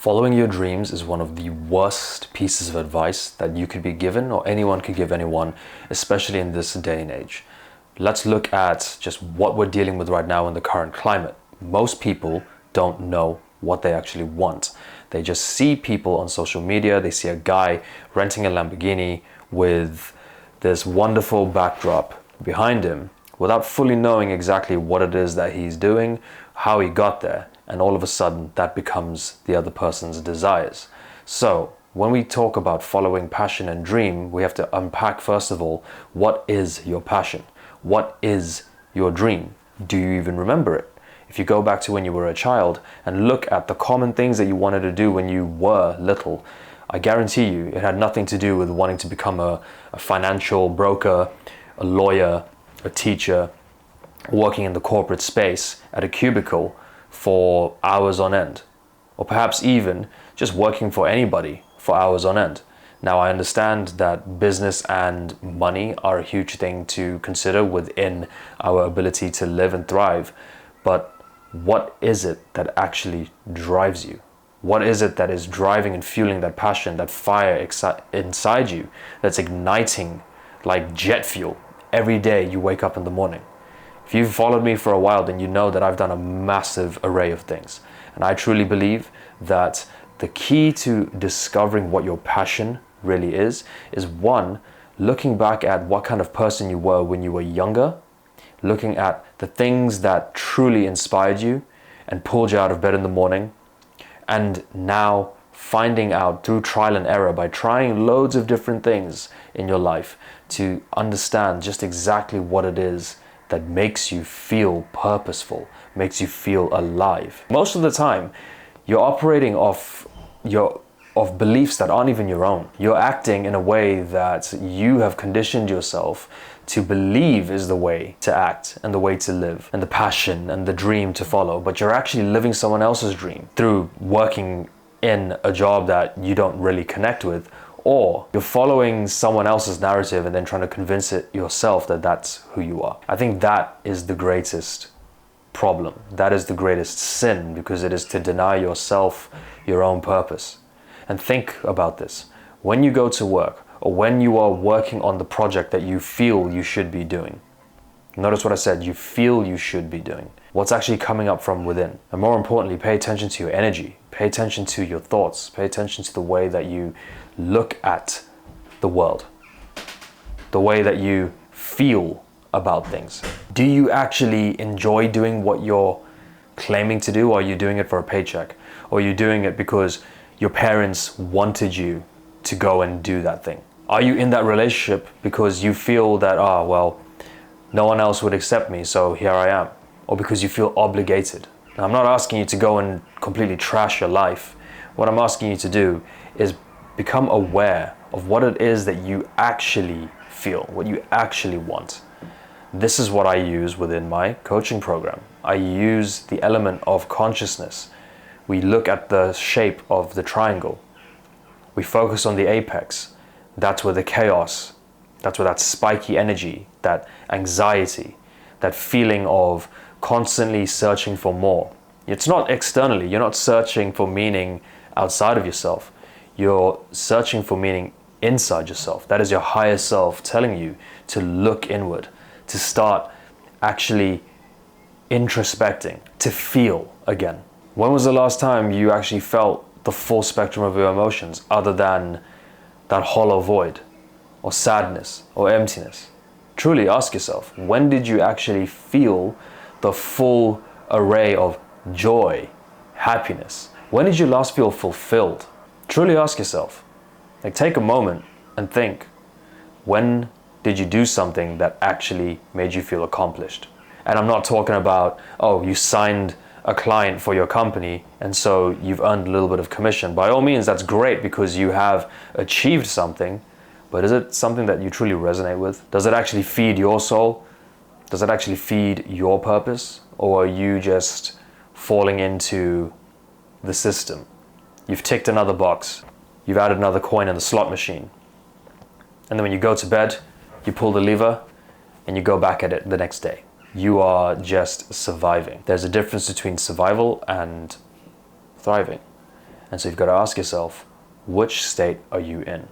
Following your dreams is one of the worst pieces of advice that you could be given or anyone could give anyone, especially in this day and age. Let's look at just what we're dealing with right now in the current climate. Most people don't know what they actually want. They just see people on social media, they see a guy renting a Lamborghini with this wonderful backdrop behind him without fully knowing exactly what it is that he's doing, how he got there. And all of a sudden that becomes the other person's desires. So when we talk about following passion and dream, we have to unpack first of all, what is your passion? What is your dream? Do you even remember it? If you go back to when you were a child and look at the common things that you wanted to do when you were little, I guarantee you it had nothing to do with wanting to become a financial broker, a lawyer, a teacher, working in the corporate space at a cubicle for hours on end, or perhaps even just working for anybody for hours on end. Now, I understand that business and money are a huge thing to consider within our ability to live and thrive, but what is it that actually drives you? What is it that is driving and fueling that passion, that fire inside you, that's igniting like jet fuel every day you wake up in the morning? If you've followed me for a while, then you know that I've done a massive array of things. And I truly believe that the key to discovering what your passion really is one, looking back at what kind of person you were when you were younger, looking at the things that truly inspired you and pulled you out of bed in the morning, and now finding out through trial and error by trying loads of different things in your life to understand just exactly what it is that makes you feel purposeful, makes you feel alive. Most of the time, you're operating off beliefs that aren't even your own. You're acting in a way that you have conditioned yourself to believe is the way to act and the way to live and the passion and the dream to follow, but you're actually living someone else's dream through working in a job that you don't really connect with, or you're following someone else's narrative and then trying to convince it yourself that that's who you are. I think that is the greatest problem. That is the greatest sin, because it is to deny yourself your own purpose. And think about this. When you go to work, or when you are working on the project that you feel you should be doing, notice what I said, you feel you should be doing. What's actually coming up from within? And more importantly, pay attention to your energy. Pay attention to your thoughts. Pay attention to the way that you look at the world, the way that you feel about things. Do you actually enjoy doing what you're claiming to do? Or are you doing it for a paycheck? Or are you doing it because your parents wanted you to go and do that thing? Are you in that relationship because you feel that, no one else would accept me, so here I am? Or because you feel obligated? Now, I'm not asking you to go and completely trash your life. What I'm asking you to do is become aware of what it is that you actually feel, what you actually want. This is what I use within my coaching program. I use the element of consciousness. We look at the shape of the triangle. We focus on the apex. That's where the chaos, that's where that spiky energy, that anxiety, that feeling of constantly searching for more. It's not externally. You're not searching for meaning outside of yourself. You're searching for meaning inside yourself. That is your higher self telling you to look inward, to start actually introspecting, to feel again. When was the last time you actually felt the full spectrum of your emotions other than that hollow void or sadness or emptiness? Truly ask yourself, when did you actually feel the full array of joy, happiness? When did you last feel fulfilled? Truly ask yourself. Take a moment and think, when did you do something that actually made you feel accomplished? And I'm not talking about, you signed a client for your company and so you've earned a little bit of commission. By all means, that's great because you have achieved something, but is it something that you truly resonate with? Does it actually feed your soul? Does it actually feed your purpose? Or are you just falling into the system? You've ticked another box. You've added another coin in the slot machine. And then when you go to bed, you pull the lever and you go back at it the next day. You are just surviving. There's a difference between survival and thriving. And so you've got to ask yourself, which state are you in?